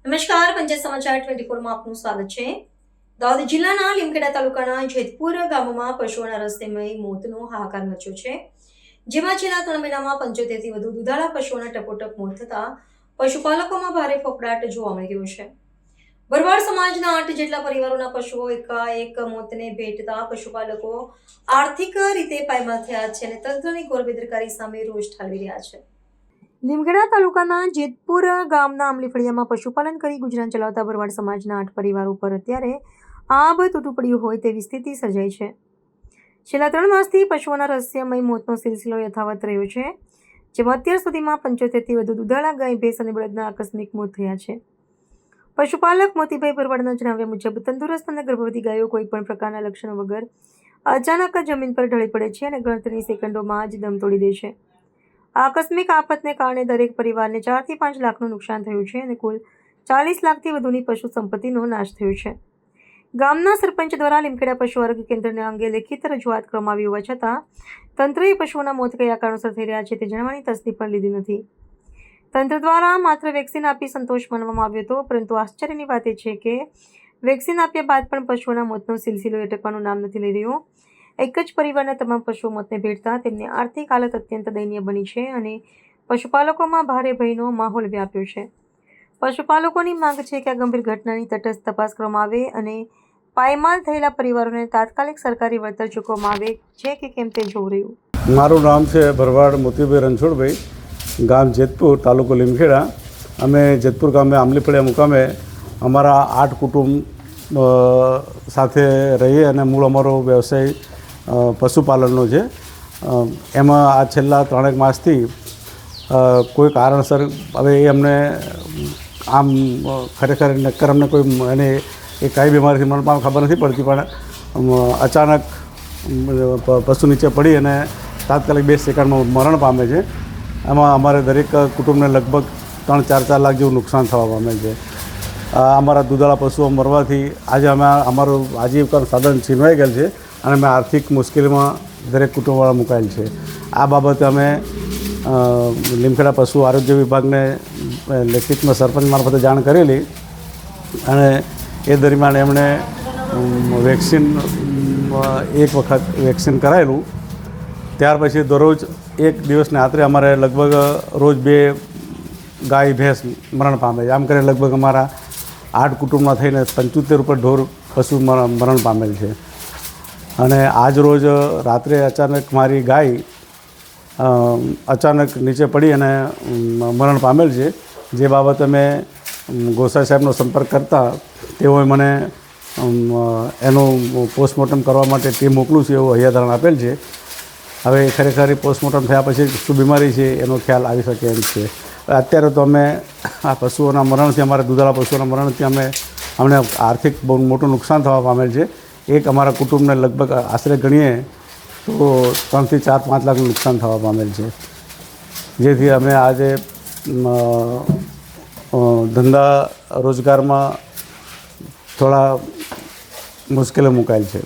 નમસ્કાર, પંચાયત સમાચાર 24 માં આપનું સ્વાગત છે। દાહોદ જિલ્લાના લીમખેડા તાલુકાના જેતપુર ગામમાં પશુઓના રહસ્યમય મોતનો હાહાકાર મચ્યો છે, જેમાં છેલ્લા 3 મહિનામાં 75 થી વધુ દુધાળા પશુઓના ટપોટપ મોત થતા પશુપાલકોમાં ભારે ફફડાટ જોવા મળી રહ્યો છે। ભરવાડ સમાજના 8 જેટલા પરિવારોના પશુઓ એકાએક મોતને ભેટતા પશુપાલકો આર્થિક રીતે પાયમાલ થયા છે અને તંત્રની ઘોર બેદરકારી સામે રોષ ઠાલવી રહ્યા છે। લીમખેડા તાલુકાના જેતપુર ગામના આમલી ફળિયામાં પશુપાલન કરી ગુજરાન ચલાવતા ભરવાડ સમાજના 8 પરિવારો પર અત્યારે આબ તૂટું પડ્યું હોય તેવી સ્થિતિ સર્જાઈ છે। છેલ્લા 3 માસથી પશુઓના રહસ્યમય મોતનો સિલસિલો યથાવત રહ્યો છે, જેમાં અત્યાર સુધીમાં 75 થી વધુ દુધાળા ગાય, ભેંસ અને બળદના આકસ્મિક મોત થયા છે। પશુપાલક મોતીભાઈ ભરવાડના જણાવ્યા મુજબ તંદુરસ્ત અને ગર્ભવતી ગાયો કોઈ પણ પ્રકારના લક્ષણો વગર અચાનક જમીન પર ઢળી પડે છે અને ગણતરીની સેકન્ડોમાં જ દમ તોડી દે છે। આ આકસ્મિક આફતને કારણે દરેક પરિવારને 4 થી 5 લાખનું નુકસાન થયું છે અને કુલ 40 લાખથી વધુની પશુ સંપત્તિનો નાશ થયો છે। ગામના સરપંચ દ્વારા લીમખેડા પશુ આરોગ્ય કેન્દ્રને અંગે લેખિત રજૂઆત કરવામાં આવી હોવા છતાં તંત્રએ પશુઓના મોત કયા કારણોસર થઈ રહ્યા છે તે જાણવાની તસ્દી પણ લીધી નથી। તંત્ર દ્વારા માત્ર વેક્સિન આપી સંતોષ માનવામાં આવ્યો હતો, પરંતુ આશ્ચર્યની વાત એ છે કે વેક્સિન આપ્યા બાદ પણ પશુઓના મોતનો સિલસિલો અટકવાનું નામ નથી લઈ રહ્યો। એક જ પરિવારના તમામ પશુઓ મોતને ભેટતા તેમની આર્થિક હાલત અત્યંત દયનીય બની છે અને પશુપાલકોમાં ભારે ભયનો માહોલ વ્યાપ્યો છે। પશુપાલકોની માંગ છે કે આ ગંભીર ઘટનાની તટસ્થ તપાસ કરવામાં આવે અને પાયમાલ થયેલા પરિવારોને તાત્કાલિક સરકારી વળતર ચૂકવવામાં આવે છે કે કેમ તે જોવું રહ્યું। મારું નામ છે ભરવાડ મોતીભાઈ રણછોડભાઈ, ગામ જેતપુર, તાલુકો લીમખેડા। અમે જેતપુર ગામે આમલી ફળિયા મુકામે અમારા 8 કુટુંબ સાથે રહીએ અને મૂળ અમારો વ્યવસાય પશુપાલનનો છે। એમાં આ છેલ્લા 3 માસથી કોઈ કારણસર હવે એ અમને આમ ખરેખર નક્કર અમને કોઈ એને એ કઈ બીમારીથી મને પણ ખબર નથી પડતી, પણ અચાનક પશુ નીચે પડી અને તાત્કાલિક 2 સેકન્ડમાં મરણ પામે છે। એમાં અમારે દરેક કુટુંબને લગભગ 3-4 લાખ જેવું નુકસાન થવા પામે છે। અમારા દુધાળા પશુઓ મરવાથી આજે અમે અમારું આજીવિકાનું સાધન છીનવાઈ ગયેલ છે અને અમે આર્થિક મુશ્કેલીમાં દરેક કુટુંબવાળા મુકાયેલ છે। આ બાબતે અમે લીમખેડા પશુ આરોગ્ય વિભાગને લેખિતમાં સરપંચ મારફતે જાણ કરેલી અને એ દરમિયાન એમણે વેક્સિન એક વખત વેક્સિન કરાયેલું। ત્યાર પછી દરરોજ એક દિવસને આશરે અમારે લગભગ રોજ 2 ગાય ભેંસ મરણ પામે છે। આમ કરીને લગભગ અમારા 8 કુટુંબમાં થઈને 75 ઉપર ઢોર પશુ મરણ પામેલ છે। અને આજ રોજ રાત્રે અચાનક મારી ગાય અચાનક નીચે પડી અને મરણ પામેલ છે, જે બાબતે મેં ગોસાઈ સાહેબનો સંપર્ક કરતાં તેઓએ મને એનું પોસ્ટમોર્ટમ કરવા માટે ટીમ મોકલું છું એવું હૈયાધારણ આપેલ છે। હવે ખરેખર પોસ્ટમોર્ટમ થયા પછી શું બીમારી છે એનો ખ્યાલ આવી શકે એમ છે। અત્યારે તો અમે આ પશુઓના મરણથી, અમારા દુધાળા પશુઓના મરણથી અમને આર્થિક બહુ મોટું નુકસાન થવા પામેલ છે। એક અમારા કુટુંબને લગભગ આશરે ગણીએ તો 3 થી 4-5 લાખનું નુકસાન થવા પામેલ છે, જેથી અમે આજે ધંધા રોજગારમાં થોડા મુશ્કેલી મુકાયેલ છે।